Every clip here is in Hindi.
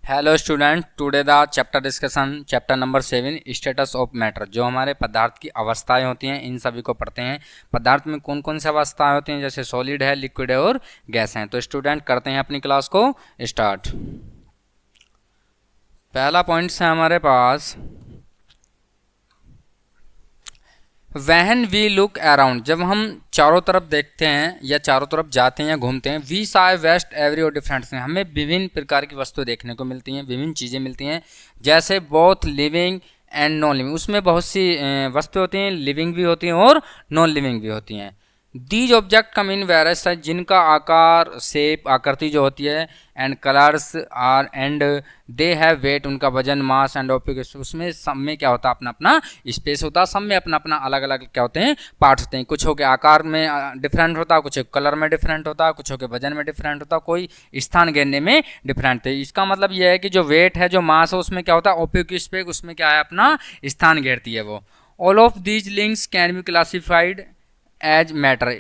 Hello student, today the chapter discussion chapter number 7 status of matter. जो हमारे पदार्थ की अवस्थाएं होती हैं इन सभी को पढ़ते हैं। पदार्थ में कौन कौन सी अवस्थाएं होती हैं, जैसे सॉलिड है, लिक्विड है और गैस हैं। तो स्टूडेंट करते हैं अपनी क्लास को स्टार्ट। पहला पॉइंट है हमारे पास, वैन वी लुक अराउंड। जब हम चारों तरफ देखते हैं या चारों तरफ जाते हैं या घूमते हैं, वी साई वेस्ट एवरी और डिफरेंट से हमें विभिन्न प्रकार की वस्तु देखने को मिलती हैं, विभिन्न चीज़ें मिलती हैं। जैसे both living and non living, उसमें बहुत सी वस्तु होती हैं, लिविंग भी होती हैं और नॉन लिविंग भी होती हैं। These object come in various size, जिनका आकार शेप आकृति जो होती है, and colours are and they have weight, उनका वजन, मास एंड ऑप्टिक। उसमें सब में क्या होता है, अपना अपना स्पेस होता है, सब में अपना अपना अलग अलग क्या होते हैं, पार्ट्स होते हैं। कुछ हो के आकार में डिफरेंट होता है, कुछ कलर में डिफरेंट होता है, कुछ हो के वजन में डिफरेंट होता है, कोई स्थान घेरने में डिफरेंट है। इसका मतलब यह है कि जो वेट है, जो मास है, उसमें क्या होता है, ऑप्टिक स्पेस, उसमें क्या है, अपना स्थान घेरती है वो। All of these links can be classified as matter.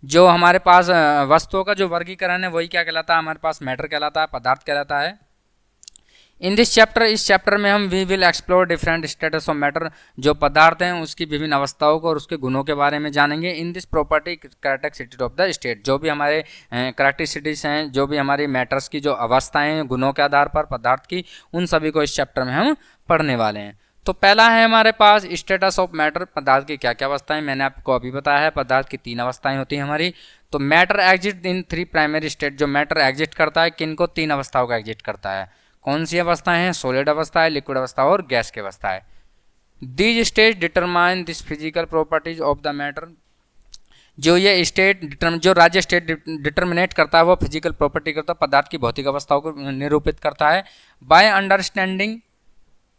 जो हमारे पास वस्तुओं का जो वर्गीकरण है वही क्या कहलाता है, हमारे पास मैटर कहलाता है, पदार्थ कहलाता है। इन दिस चैप्टर, इस चैप्टर में हम we will explore different status of matter. जो पदार्थ हैं उसकी विभिन्न अवस्थाओं को और उसके गुणों के बारे में जानेंगे। In this property characteristic of the state, जो भी हमारे कैरेक्टरिस्टिक्स हैं, जो भी हमारी मैटर्स की जो अवस्थाएं हैं गुणों के आधार पर पदार्थ की, उन सभी को इस चैप्टर में हम पढ़ने वाले हैं। तो पहला है हमारे पास स्टेटस ऑफ मैटर। पदार्थ की क्या क्या अवस्थाएं, मैंने आपको अभी बताया है, पदार्थ की 3 अवस्थाएं होती हैं हमारी। तो matter exist in 3 primary state. जो मैटर एग्जिस्ट करता है किन को, 3 अवस्थाओं का एग्जिस्ट करता है। कौन सी अवस्थाएं हैं, सॉलिड अवस्था है, लिक्विड अवस्था और गैस की अवस्था है। These state determine this physical properties of the matter. जो ये स्टेट जो राज्य स्टेट डिटर्मिनेट करता है वो फिजिकल प्रॉपर्टी करता है, पदार्थ की भौतिक अवस्थाओं को निरूपित करता है। By understanding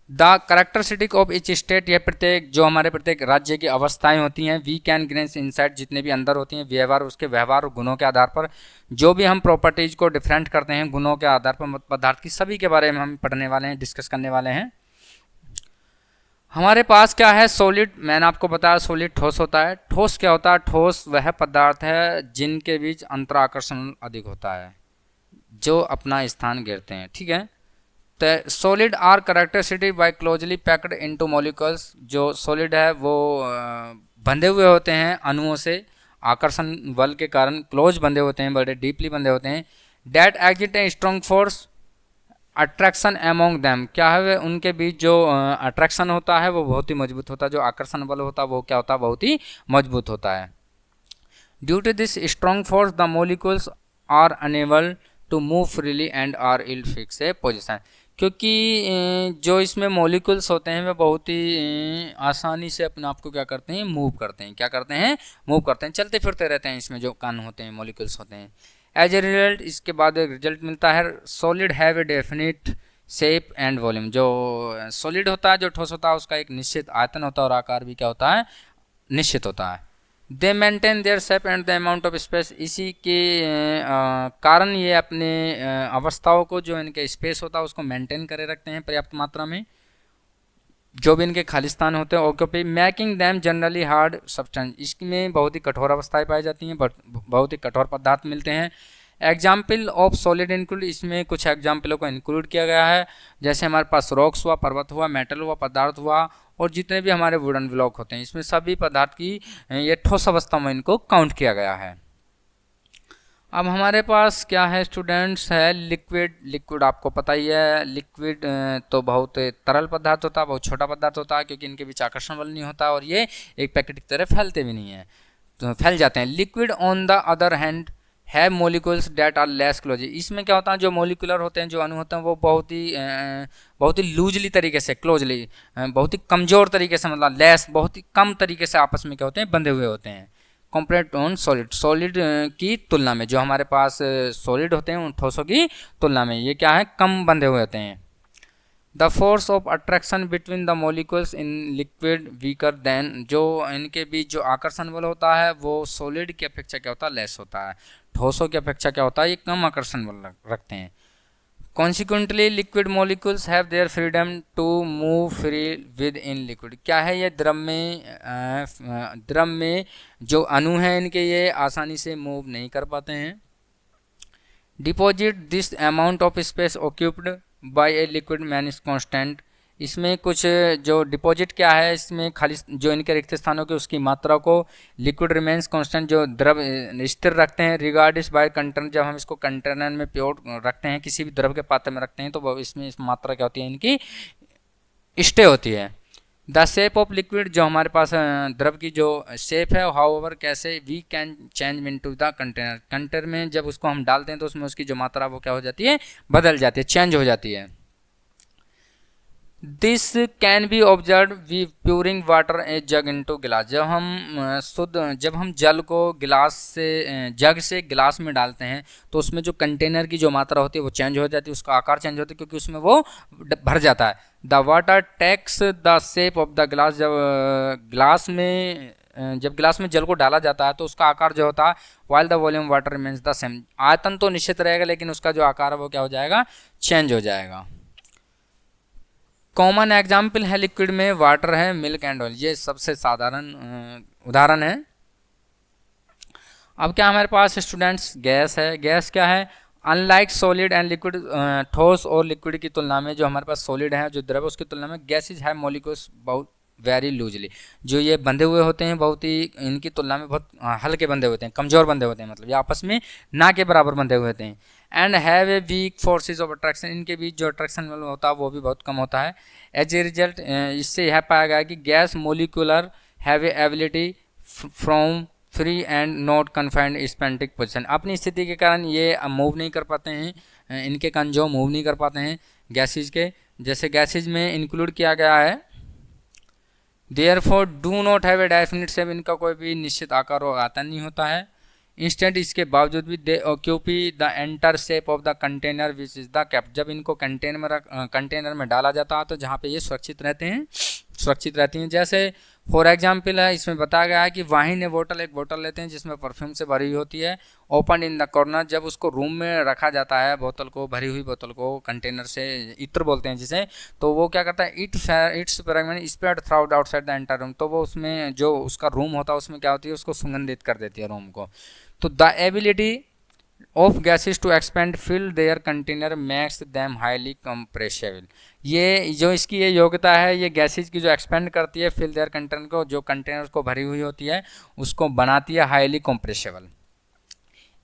the characteristic of each state, यह प्रत्येक जो हमारे प्रत्येक राज्य की अवस्थाएं होती हैं, वी कैन ग्रेन्स इनसाइट, जितने भी अंदर होती हैं, व्यवहार, उसके व्यवहार और गुणों के आधार पर जो भी हम प्रॉपर्टीज को डिफरेंट करते हैं गुणों के आधार पर पदार्थ की, सभी के बारे में हम पढ़ने वाले हैं, डिस्कस करने वाले हैं। हमारे पास क्या है, सॉलिड। मैंने आपको बताया सॉलिड ठोस होता है। ठोस क्या होता है, ठोस वह पदार्थ है जिनके बीच अंतराकर्षण अधिक होता है, जो अपना स्थान घेरते हैं, ठीक है। तो solid are characteristic by closely packed into molecules. जो सॉलिड है वो बंधे हुए होते हैं अणुओं से, आकर्षण बल के कारण क्लोज बंधे होते हैं, बड़े डीपली बंधे होते हैं। That exit a strong force attraction among them, क्या है उनके बीच जो अट्रैक्शन होता है वो बहुत ही मजबूत होता है, जो आकर्षण बल होता है वो क्या होता है, बहुत ही मजबूत होता है। Due to this strong force the molecules are unable to move freely and are ill fix a position. क्योंकि जो इसमें मॉलिक्यूल्स होते हैं वे बहुत ही आसानी से अपने आप को क्या करते हैं, मूव करते हैं। क्या करते हैं, मूव करते हैं, चलते फिरते रहते हैं। इसमें जो कण होते हैं, मॉलिक्यूल्स होते हैं। एज ए रिजल्ट, इसके बाद एक रिजल्ट मिलता है, solid have a definite shape and volume. जो सॉलिड होता है, जो ठोस होता है, उसका एक निश्चित आयतन होता है और आकार भी क्या होता है, निश्चित होता है। दे maintain their shape and the amount of space, इसी के कारण ये अपने अवस्थाओं को, जो इनके स्पेस होता है उसको मेंटेन करे रखते हैं पर्याप्त मात्रा में, जो भी इनके खालिस्तान होते हैं। Occupy making them generally hard substance, इसमें बहुत ही कठोर अवस्थाएं पाई जाती हैं, बहुत ही कठोर पदार्थ मिलते हैं। एग्जाम्पल ऑफ सॉलिड इंक्लूड, इसमें कुछ एग्जाम्पलों को इंक्लूड किया गया है, जैसे हमारे पास रॉक्स हुआ, पर्वत हुआ, मेटल हुआ, पदार्थ हुआ, और जितने भी हमारे वुडन ब्लॉक होते हैं, इसमें सभी पदार्थ की ये ठोस अवस्था में इनको काउंट किया गया है। अब हमारे पास क्या है स्टूडेंट्स, है लिक्विड। लिक्विड आपको पता ही है, लिक्विड तो बहुत तरल पदार्थ होता है, बहुत छोटा पदार्थ होता है, क्योंकि इनके बीच आकर्षण बल नहीं होता और ये एक पैकेट की तरह फैलते भी नहीं है, तो फैल जाते हैं। Liquid on the other hand है molecules that are less close, इसमें क्या होता है, जो मोलिकुलर होते हैं, जो अणु होते हैं, वो बहुत ही लूजली तरीके से, क्लोजली, बहुत ही कमज़ोर तरीके से, मतलब लेस, बहुत ही कम तरीके से आपस में क्या होते हैं, बंधे हुए होते हैं। कंपेयर्ड ऑन सॉलिड, सॉलिड की तुलना में, जो हमारे पास सॉलिड होते हैं उन ठोसों की तुलना में ये क्या है, कम बंधे हुए होते हैं। The force of attraction between the molecules in liquid weaker then, जो इनके बीच जो आकर्षण बल होता है वो सॉलिड की अपेक्षा क्या होता है, लेस होता है। ठोसों की अपेक्षा क्या होता है, ये कम आकर्षण बल रखते हैं। Consequently liquid molecules have their freedom to move free with in liquid, क्या है, ये द्रव में जो अणु हैं इनके ये आसानी से मूव नहीं कर पाते हैं। Deposit this amount of space occupied, by a liquid man is constant. इसमें कुछ जो डिपॉजिट क्या है, इसमें खाली जो इनके रिक्त स्थानों की उसकी मात्रा को लिक्विड रिमेन्स कांस्टेंट जो द्रव स्थिर रखते हैं रिगार्डिस बाय कंटेनर। जब हम इसको कंटेनर में प्योर रखते हैं, किसी भी द्रव के पात्र में रखते हैं, तो वो इसमें इस मात्रा क्या होती है, इनकी स्टे होती है। द शेप ऑफ लिक्विड, जो हमारे पास द्रव की जो शेप है, हाउ ओवर कैसे we can change into the container. Container में जब उसको हम डालते हैं तो उसमें उसकी जो मात्रा वो क्या हो जाती है, बदल जाती है, चेंज हो जाती है। This can be observe we pouring water a jug into glass. जब हम जल को गिलास से जग से गिलास में डालते हैं तो उसमें जो कंटेनर की जो मात्रा होती है वो चेंज हो जाती है, उसका आकार चेंज होता है, क्योंकि उसमें वो भर जाता है। The water takes the shape of the glass. जब गिलास में जल को डाला जाता है तो उसका आकार जो होता है, while the volume water remains the same. आयतन तो निश्चित रहेगा, लेकिन उसका जो आकार है वो क्या हो जाएगा, चेंज हो जाएगा। कॉमन एग्जाम्पल है लिक्विड में, वाटर है, मिल्क एंड ऑयल, ये सबसे साधारण उदाहरण है। अब क्या हमारे पास स्टूडेंट्स, गैस है। गैस क्या है, अनलाइक सॉलिड एंड लिक्विड, ठोस और लिक्विड की तुलना में जो हमारे पास सॉलिड है, जो द्रव, उसकी तुलना में गैसेज है मॉलिक्यूल्स बहुत वेरी लूजली। जो ये बंधे हुए होते हैं बहुत ही, इनकी तुलना में बहुत हल्के बंधे होते हैं, कमज़ोर बंधे होते हैं, मतलब ये आपस में ना के बराबर बंधे हुए होते हैं। And have a week forces of attraction, इनके बीच जो अट्रैक्शन होता है वो भी बहुत कम होता है। एज ए रिजल्ट इससे यह पाया गया कि gas molecular have a ability from free and not confined specific position. अपनी स्थिति के कारण ये मूव नहीं कर पाते हैं, इनके कण जो मूव नहीं कर पाते हैं गैसेज के। जैसे गैसेज में इंक्लूड किया गया है, therefore do not have a definite shape, इनका कोई भी निश्चित आकार और आयतन नहीं होता है। इंस्टेंट इसके बावजूद भी they occupy the entire shape of the container which is the cap. जब इनको कंटेनर में डाला जाता है तो जहाँ पे ये सुरक्षित रहती हैं। जैसे फॉर एग्जाम्पल है, इसमें बताया गया है कि वाहिन एक बोतल लेते हैं जिसमें परफ्यूम से भरी हुई होती है, ओपन इन द कॉर्नर। जब उसको रूम में रखा जाता है, बोतल को, भरी हुई बोतल को कंटेनर से, इत्र बोलते हैं जिसे, तो वो क्या करता है, it's fragment spread through outside the entire room. तो वो उसमें जो उसका रूम होता है उसमें क्या होती है, उसको सुगंधित कर देती है रूम को। तो the ability of gases to expand fill their container makes them highly compressible. ये जो इसकी ये योग्यता है, ये गैसेज की जो एक्सपेंड करती है फिल देयर कंटेनर को, जो कंटेनर को भरी हुई होती है उसको बनाती है highly compressible.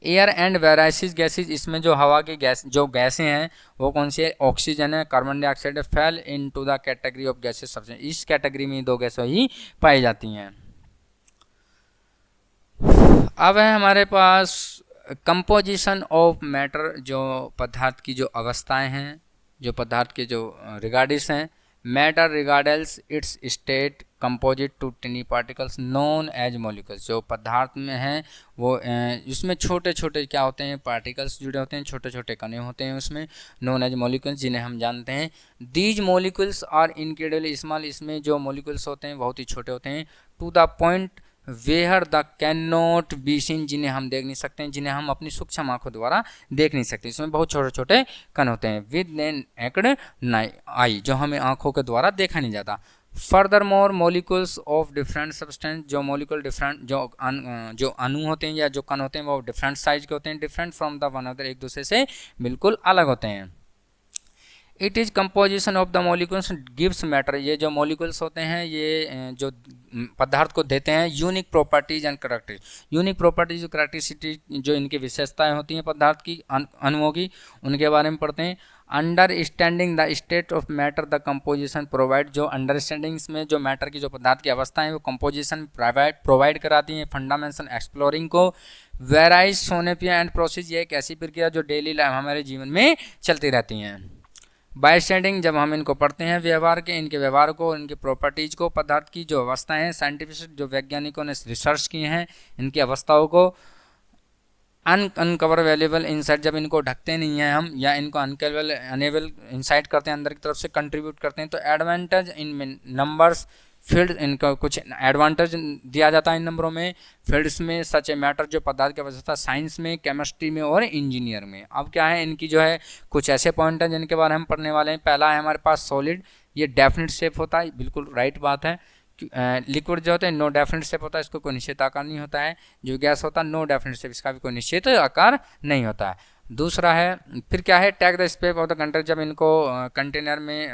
Air and varices gases, इसमें जो हवा की गैसें हैं वो कौन सी है, ऑक्सीजन है, कार्बन डाइऑक्साइड है। Fall into the category of gases substance, इस कैटेगरी में दो गैसें ही पाई जाती हैं। अब है हमारे पास कंपोजिशन ऑफ मैटर, जो पदार्थ की जो अवस्थाएं हैं, जो पदार्थ के जो रिगार्डिस हैं। Matter regardless its state composite to tiny particles known as molecules. जो पदार्थ में हैं वो इसमें छोटे छोटे क्या होते हैं, पार्टिकल्स जुड़े होते हैं, छोटे छोटे कणे होते हैं उसमें, नोन एज मॉलिक्यूल्स, जिन्हें हम जानते हैं। These molecules are incredibly small, इसमें जो मॉलिक्यूल्स होते हैं बहुत ही छोटे होते हैं। To the point where the can not be seen, जिन्हें हम देख नहीं सकते हैं, जिन्हें हम अपनी सूक्ष्म आंखों द्वारा देख नहीं सकते। इसमें बहुत छोटे छोटे कण होते हैं विद एन एक्ड आई, जो हमें आंखों के द्वारा देखा नहीं जाता। Further more molecules of different substance, जो मॉलिक्यूल डिफरेंट जो अणु होते हैं या जो कण होते हैं वो डिफरेंट साइज के होते हैं, different from the one other, एक दूसरे से बिल्कुल अलग होते हैं। It is composition of the molecules gives matter, ये जो मॉलिक्यूल्स होते हैं ये जो पदार्थ को देते हैं unique properties and characteristic. Unique properties, characteristic, जो इनकी विशेषताएं होती हैं पदार्थ की, अणुओं की, उनके बारे में पढ़ते हैं। Understanding the state of matter the composition provide, जो अंडरस्टैंडिंग्स में जो मैटर की जो पदार्थ की अवस्था है वो कंपोजिशन प्रोवाइड कराती हैं फंडामेंटल एक्सप्लोरिंग को। वेराइज सोनेपिया एंड प्रोसेस, ये एक ऐसी प्रक्रिया जो डेली लाइफ हमारे जीवन में चलती रहती हैं। बाय स्टैंडिंग, जब हम इनको पढ़ते हैं व्यवहार के, इनके व्यवहार को, इनके प्रॉपर्टीज को, पदार्थ की जो अवस्थाएं हैं, साइंटिफिक जो वैज्ञानिकों ने रिसर्च की हैं इनकी अवस्थाओं को। अनकवर वैल्यूएबल इनसाइट, जब इनको ढकते नहीं हैं हम या इनको अनेबल इनसाइट करते हैं, अंदर की तरफ से कंट्रीब्यूट करते हैं। तो एडवांटेज इन नंबर्स फील्ड, इनका कुछ एडवांटेज दिया जाता है इन नंबरों में। फील्ड्स में सच ए मैटर, जो पदार्थ की अवस्था, साइंस में, केमिस्ट्री में और इंजीनियर में। अब क्या है, इनकी जो है कुछ ऐसे पॉइंट हैं जिनके बारे में हम पढ़ने वाले हैं। पहला है हमारे पास सॉलिड, ये डेफिनेट शेप होता है, बिल्कुल राइट बात है। लिक्विड जो होता है नो डेफिनेट शेप होता है, इसको कोई निश्चित आकार नहीं होता है। जो गैस होता है नो डेफिनेट शेप, इसका भी कोई निश्चित आकार नहीं होता है। दूसरा है, फिर क्या है, tag the shape of the container, जब इनको कंटेनर में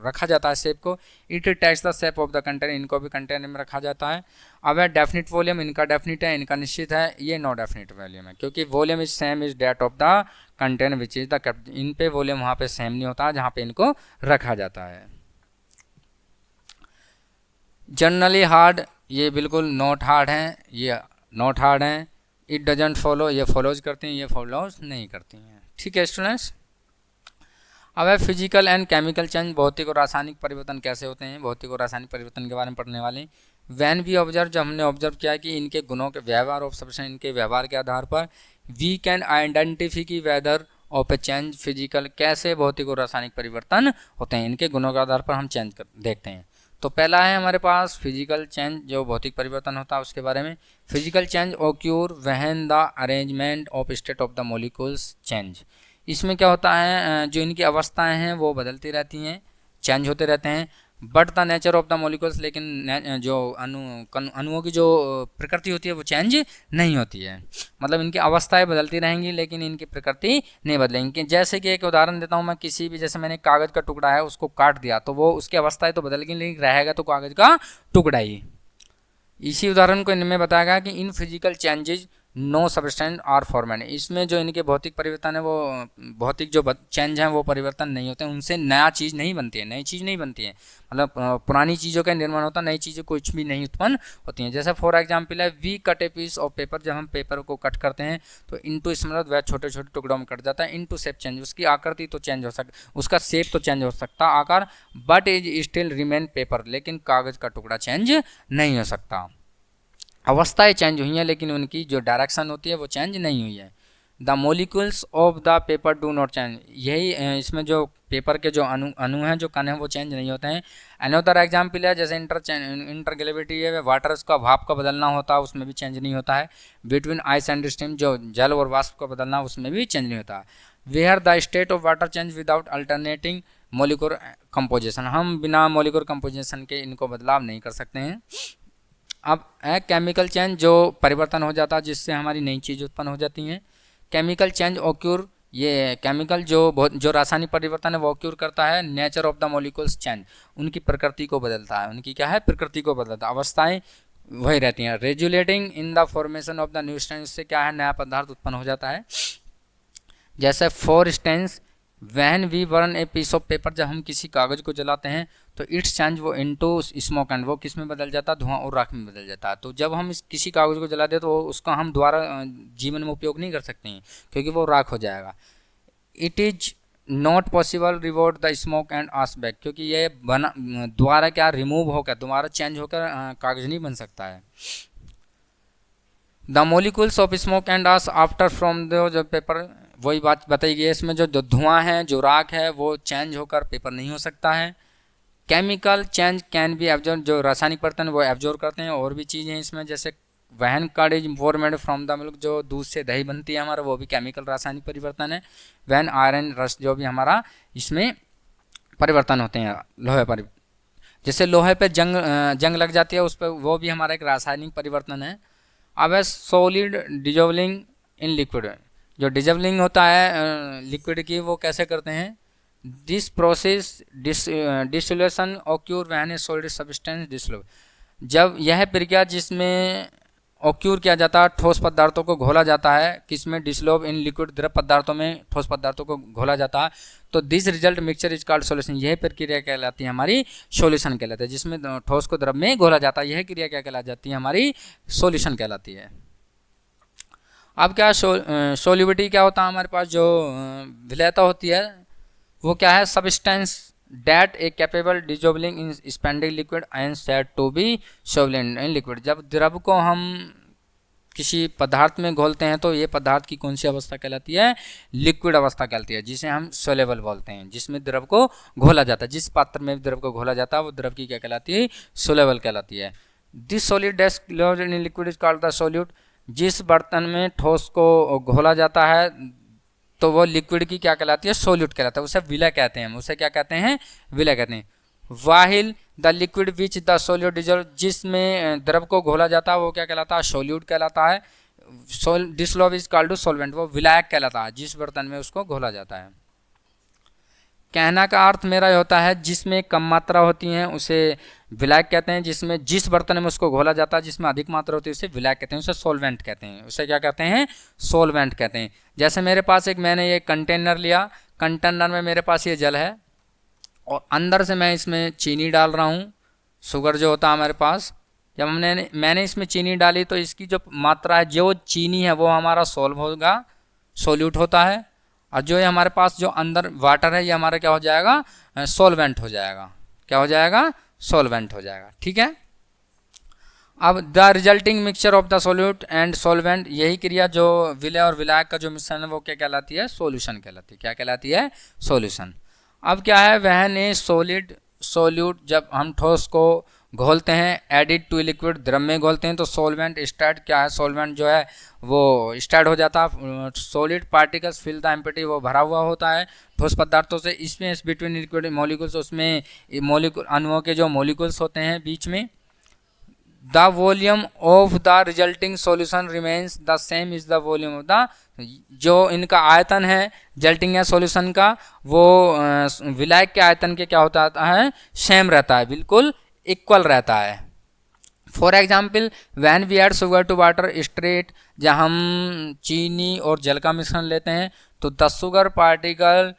रखा जाता है शेप को, it tags the shape of the container, इनको भी कंटेनर में रखा जाता है। अब है डेफिनिट वॉल्यूम, इनका डेफिनिट है, इनका निश्चित है, ये नो डेफिनिट वॉल्यूम है, क्योंकि volume is same is that of the container which is the kept, in पे वॉल्यूम वहाँ पे सेम नहीं होता जहाँ पे इनको रखा जाता है। जनरली हार्ड, ये बिल्कुल नॉट हार्ड हैं, ये नॉट हार्ड हैं। इट डजेंट फॉलो, ये फॉलोज करती हैं, ये फॉलोज नहीं करती हैं। ठीक है स्टूडेंट्स। अब है फिजिकल एंड केमिकल चेंज, भौतिक और रासायनिक परिवर्तन कैसे होते हैं, भौतिक और रासायनिक परिवर्तन के बारे में पढ़ने वाले। वैन वी ऑब्जर्व, जब हमने ऑब्जर्व किया कि इनके गुणों के व्यवहार ऑफ सब्सटेंस, इनके व्यवहार के आधार पर वी कैन आइडेंटिफाई की whether of a change physical, कैसे भौतिक और रासायनिक परिवर्तन होते हैं, इनके गुणों के आधार पर हम देखते हैं। तो पहला है हमारे पास फिजिकल चेंज, जो भौतिक परिवर्तन होता है उसके बारे में। Physical change occur when the arrangement of state of the molecules change, इसमें क्या होता है, जो इनकी अवस्थाएं हैं वो बदलती रहती हैं, चेंज होते रहते हैं। But the nature of the molecules, लेकिन जो अणुओं की जो प्रकृति होती है वो चेंज नहीं होती है, मतलब इनकी अवस्थाएं बदलती रहेंगी लेकिन इनकी प्रकृति नहीं बदलेंगी। जैसे कि एक उदाहरण देता हूँ मैं, किसी भी, जैसे मैंने कागज़ का टुकड़ा है उसको काट दिया तो वो उसकी अवस्थाएं तो बदल गई लेकिन रहेगा तो कागज़ का टुकड़ा ही। इसी उदाहरण को इनमें बताया गया कि इन physical changes no substance are formatted, इसमें जो इनके भौतिक परिवर्तन है वो भौतिक जो चेंज हैं वो परिवर्तन नहीं होते हैं, उनसे नया चीज़ नहीं बनती है, नई चीज़ नहीं बनती है, मतलब पुरानी चीज़ों का निर्माण होता है, नई चीज़ें कुछ भी नहीं उत्पन्न होती हैं। जैसे फॉर एग्जांपल है, we cut a piece of paper, जब हम पेपर को कट करते हैं तो इनटू स्मृत वह छोटे छोटे टुकड़ों में कट जाता है। इनटू शेप चेंज, उसकी आकृति तो चेंज हो सकता, उसका शेप तो चेंज हो सकता आकार, but is still remain paper, लेकिन कागज़ का टुकड़ा चेंज नहीं हो सकता। अवस्थाएं चेंज हुई हैं लेकिन उनकी जो डायरेक्शन होती है वो चेंज नहीं हुई है। The molecules of the paper do not change, यही इसमें जो पेपर के जो अणु हैं, जो कण हैं, वो चेंज नहीं होते हैं। अनदर एग्जाम्पल है, जैसे इंटरग्रेविटी है, वाटर का भाप का बदलना होता है उसमें भी चेंज नहीं होता है। बिटवीन आइस एंड स्टीम, जो जल और वाष्प का बदलना उसमें भी चेंज नहीं होता है। Where the state of water change without alternating molecular composition, हम बिना मोलिकुलर कंपोजिशन के इनको बदलाव नहीं कर सकते हैं। अब है केमिकल चेंज, जो परिवर्तन हो जाता है जिससे हमारी नई चीज़ उत्पन्न हो जाती हैं। केमिकल चेंज ऑक्यूर, ये केमिकल जो रासायनिक परिवर्तन है वो ऑक्यूर करता है nature of the molecules change, उनकी प्रकृति को बदलता है, उनकी क्या है, प्रकृति को बदलता है, अवस्थाएं वही रहती हैं। Resulting in the formation of the new substance, इससे क्या है, नया पदार्थ उत्पन्न हो जाता है। जैसे for instance when we burn a piece of paper, जब हम किसी कागज़ को जलाते हैं तो इट्स चेंज वो इनटू स्मोक एंड, वो किस में बदल जाता है, धुआं और राख में बदल जाता है। तो जब हम किसी कागज़ को जला दें तो उसका हम दोबारा जीवन में उपयोग नहीं कर सकते हैं क्योंकि वो राख हो जाएगा। It is not possible reward the smoke and ash back, क्योंकि ये बना दोबारा क्या रिमूव होकर दोबारा चेंज होकर कागज़ नहीं बन सकता है। The molecules of smoke and ash after from the जो पेपर, वही बात बताई गई है इसमें, जो धुआं है, जो राख है, वो चेंज होकर पेपर नहीं हो सकता है। Chemical change can be absorb, जो रासायनिक परिवर्तन वो एब्जॉर्ब करते हैं। और भी चीज़ें इसमें, जैसे when curd is formed from the milk, जो दूध से दही बनती है हमारा, वो भी केमिकल रासायनिक परिवर्तन है। वहन आयरन रस, जो भी हमारा इसमें परिवर्तन होते हैं लोहे पर, जैसे लोहे पे जंग लग जाती है उस पर, वो भी हमारा एक रासायनिक परिवर्तन है। अब है सॉलिड डिजोल्विंग इन लिक्विड, जो डिजोल्विंग होता है लिक्विड की, वो कैसे करते हैं, this process dissolution occur when A solid substance dissolve, जब यह प्रक्रिया जिसमें ऑक्यूर किया जाता है, ठोस पदार्थों को घोला जाता है, किसमें, डिसोल्व इन लिक्विड, द्रव पदार्थों में ठोस पदार्थों को घोला जाता है, तो this result mixture is called solution, यह प्रक्रिया कहलाती है हमारी सॉल्यूशन कहलाती है, जिसमें ठोस को द्रव में घोला जाता है, यह क्रिया क्या कहलाती जाती है, हमारी सॉल्यूशन कहलाती है। अब क्या सोल्यूबिलिटी क्या होता है हमारे पास, जो विलयता होती है वो क्या है, substance that a capable dissolving in spending liquid and said to be solvent in liquid, जब द्रव को हम किसी पदार्थ में घोलते हैं तो ये पदार्थ की कौन सी अवस्था कहलाती है, लिक्विड अवस्था कहलाती है, जिसे हम सोलेबल बोलते हैं, जिसमें द्रव को घोला जाता है, जिस पात्र में द्रव को घोला जाता है वो द्रव की क्या कहलाती है, सोलेबल कहलाती है। This solid desk in liquid is called the solute, जिस बर्तन में ठोस को घोला जाता है तो वो लिक्विड की क्या कहलाती है, सोल्यूट कहलाता है, उसे विलय कहते हैं, उसे क्या कहते हैं, विलय कहते हैं। While the liquid which the solute dissolve, जिसमें द्रव को घोला जाता है वो क्या कहलाता है, सोल्यूट कहलाता है। डिसलॉव इज कॉल्ड टू सॉल्वेंट, वो विलायक कहलाता है जिस बर्तन में उसको घोला जाता है। कहना का अर्थ मेरा ये होता है जिसमें कम मात्रा होती है उसे विलायक कहते हैं, जिसमें जिस बर्तन में उसको घोला जाता है जिसमें अधिक मात्रा होती है उसे विलायक कहते हैं, उसे सॉल्वेंट कहते हैं। उसे क्या कहते हैं? सॉल्वेंट कहते हैं। जैसे मेरे पास मैंने ये कंटेनर लिया, कंटेनर में मेरे पास ये जल है और अंदर से मैं इसमें चीनी डाल रहा हूँ, शुगर जो होता है हमारे पास। जब मैंने इसमें चीनी डाली तो इसकी जो मात्रा है, जो चीनी है वो हमारा सॉल्व होगा, सोल्यूट होता है, और जो ये हमारे पास जो अंदर वाटर है ये हमारा क्या हो जाएगा? सॉल्वेंट हो जाएगा। क्या हो जाएगा? सॉल्वेंट हो जाएगा। ठीक है। अब the resulting mixture of the solute and solvent, यही क्रिया जो विलय और विलायक का जो मिश्रण है वो क्या कहलाती है? सॉल्यूशन कहलाती है। क्या कहलाती है? सॉल्यूशन। अब क्या है, वहन ए सॉलिड सोल्यूट, जब हम ठोस को घोलते हैं, एडिड टू लिक्विड, द्रव में घोलते हैं, तो सॉल्वेंट स्टार्ट क्या है? सॉल्वेंट जो है वो स्टार्ट हो जाता है। Solid particles fill the empty, वो भरा हुआ होता है ठोस पदार्थों से। इसमें बिटवीन लिक्विड मॉलिक्यूल्स, उसमें मॉलिक्यूल अणुओं के जो मॉलिक्यूल्स होते हैं बीच में। The volume of the resulting solution remains the same is the volume of the, जो इनका आयतन है रिजल्टिंग या सॉल्यूशन का, वो विलायक के आयतन के क्या होता है? सेम रहता है, बिल्कुल इक्वल रहता है। For example when we add sugar to water straight, जब हम चीनी और जल का मिश्रण लेते हैं तो the sugar particle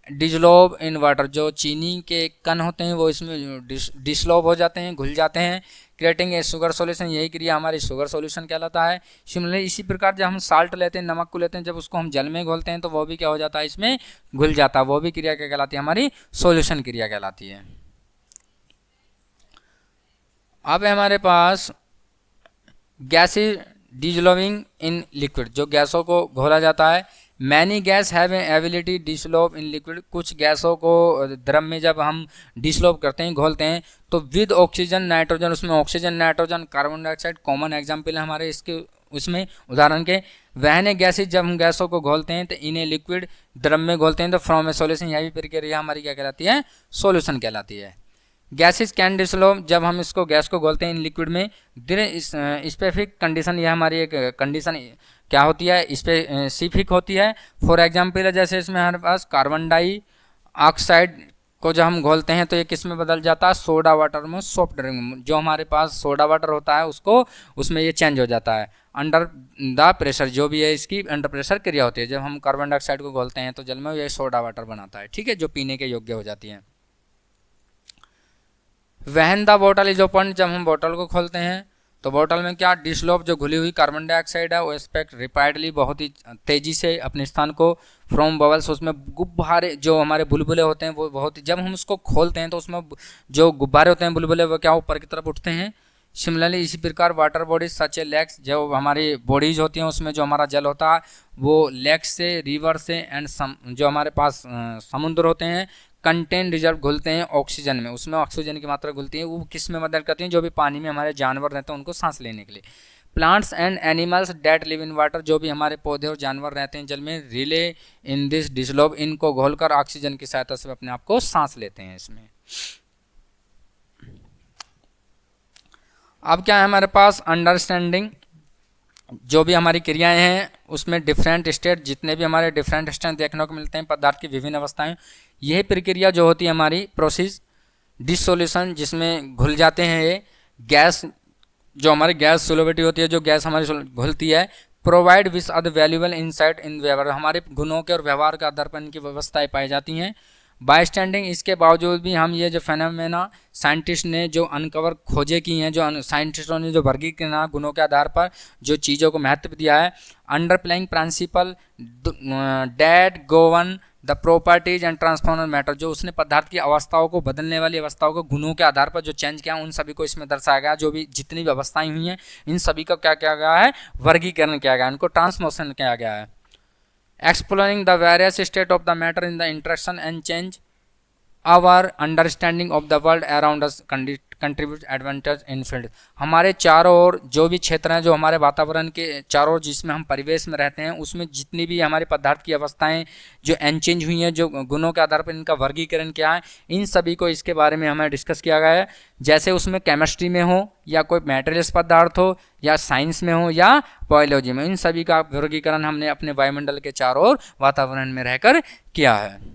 dissolve in water, जो चीनी के कण होते हैं वो इसमें डिसलॉव हो जाते हैं, घुल जाते हैं, क्रिएटिंग ए शुगर सॉल्यूशन। यही क्रिया हमारी शुगर सॉल्यूशन कहलाता है। सिमिलरली इसी प्रकार जब हम साल्ट लेते हैं, नमक को लेते हैं, जब उसको हम जल में घोलते हैं तो वो भी क्या हो जाता है? इसमें घुल जाता है। वो भी क्रिया क्या कहलाती है? हमारी सॉल्यूशन क्रिया कहलाती है। अब हमारे पास गैसेज डिसॉल्विंग इन लिक्विड, जो गैसों को घोला जाता है। Many guys have an ability dissolve in liquid, कुछ गैसों को द्रव में जब हम डिसॉल्व करते हैं, घोलते हैं, तो विद ऑक्सीजन नाइट्रोजन, उसमें oxygen nitrogen carbon dioxide common example है हमारे इसके, उसमें उदाहरण के। वहने गैसेज, जब हम गैसों को घोलते हैं तो इन्हें लिक्विड द्रव में घोलते हैं तो फ्रॉम ए सॉल्यूशन, यह भी प्रक्रिया हमारी क्या कहलाती है? सॉल्यूशन कहलाती है। गैसेज कैन डिसॉल्व, जब हम इसको गैस को घोलते हैं इन लिक्विड में, स्पेसिफिक कंडीशन, यह हमारी एक कंडीशन क्या होती है? स्पेसिफिक होती है। फॉर एग्जांपल है जैसे इसमें हमारे पास कार्बन डाइऑक्साइड को जब हम घोलते हैं तो ये किस में बदल जाता है? सोडा वाटर में, सॉफ्ट ड्रिंक में। जो हमारे पास सोडा वाटर होता है उसको, उसमें ये चेंज हो जाता है अंडर द प्रेशर, जो भी है इसकी अंडर प्रेशर क्रिया होती है। जब हम कार्बन डाइऑक्साइड को घोलते हैं तो जल में ये सोडा वाटर बनाता है, ठीक है, जो पीने के योग्य हो जाती है। वहन द बॉटल इज ओपन, जब हम बॉटल को खोलते हैं तो बॉटल में क्या? डिसॉल्व, जो घुली हुई कार्बन डाइऑक्साइड है वो एक्सपेक्ट रिपाइडली, बहुत ही तेजी से अपने स्थान को, फ्रॉम बबल्स, उसमें गुब्बारे, जो हमारे बुलबुले होते हैं वो बहुत ही, जब हम उसको खोलते हैं तो उसमें जो गुब्बारे होते हैं बुलबुले वो क्या ऊपर की तरफ उठते हैं। सिमिलरली इसी प्रकार वाटर बॉडीज सच ए लेक्स, जो हमारी बॉडीज होती हैं उसमें जो हमारा जल होता है वो लेक्स से, रिवर से एंड जो हमारे पास समुद्र होते हैं, कंटेन रिजर्व घुलते हैं ऑक्सीजन में, उसमें ऑक्सीजन की मात्रा घुलती है। वो किस में मदद करती हैं? जो भी पानी में हमारे जानवर रहते हैं उनको सांस लेने के लिए। Plants and animals that live in water, जो भी हमारे पौधे और जानवर रहते हैं जल में, रिले इन दिस डिसॉल्व, इनको घोलकर ऑक्सीजन की सहायता से अपने आप को सांस लेते हैं इसमें। अब क्या है हमारे पास? अंडरस्टैंडिंग, जो भी हमारी क्रियाएं हैं उसमें डिफरेंट स्टेट, जितने भी हमारे डिफरेंट स्टेट देखने को मिलते हैं पदार्थ की विभिन्न अवस्थाएं, यही प्रक्रिया जो होती है हमारी प्रोसेस डिसोल्यूशन, जिसमें घुल जाते हैं ये गैस, जो हमारी गैस सोलिबिलिटी होती है, जो गैस हमारी घुलती है। Provide with other valuable insight in व्यवहार, हमारे गुणों के और व्यवहार के आधार पर इनकी व्यवस्थाएं पाई जाती हैं। बाय स्टैंडिंग, इसके बावजूद भी हम ये जो फेनोमेना साइंटिस्ट ने जो अनकवर खोजे की हैं, जो साइंटिस्टों ने जो वर्गीकरण गुणों के आधार पर जो चीज़ों को महत्व दिया है, under playing principle that govern the properties and transformer matter, जो उसने पदार्थ की अवस्थाओं को, बदलने वाली अवस्थाओं को गुणों के आधार पर जो चेंज किया उन सभी को इसमें दर्शाया गया। जो भी जितनी भी अवस्थाएं हुई हैं इन सभी का क्या किया गया है? वर्गीकरण किया गया, इनको ट्रांसमोशन किया गया है। Exploring the various state of the matter in the interaction and change our understanding of the world around us contribute advantage in field. हमारे चारों ओर जो भी क्षेत्र हैं, जो हमारे वातावरण के चारों ओर जिसमें हम परिवेश में रहते हैं, उसमें जितनी भी हमारे पदार्थ की अवस्थाएं जो अनचेंज हुई हैं, जो गुणों के आधार पर इनका वर्गीकरण क्या है, इन सभी को इसके बारे में हमें डिस्कस किया गया है। जैसे उसमें केमिस्ट्री में हो या कोई मेटेरियल्स पदार्थ हो या साइंस में हो या बायोलॉजी में, इन सभी का वर्गीकरण हमने अपने वायुमंडल के चारों ओर वातावरण में रहकर किया है।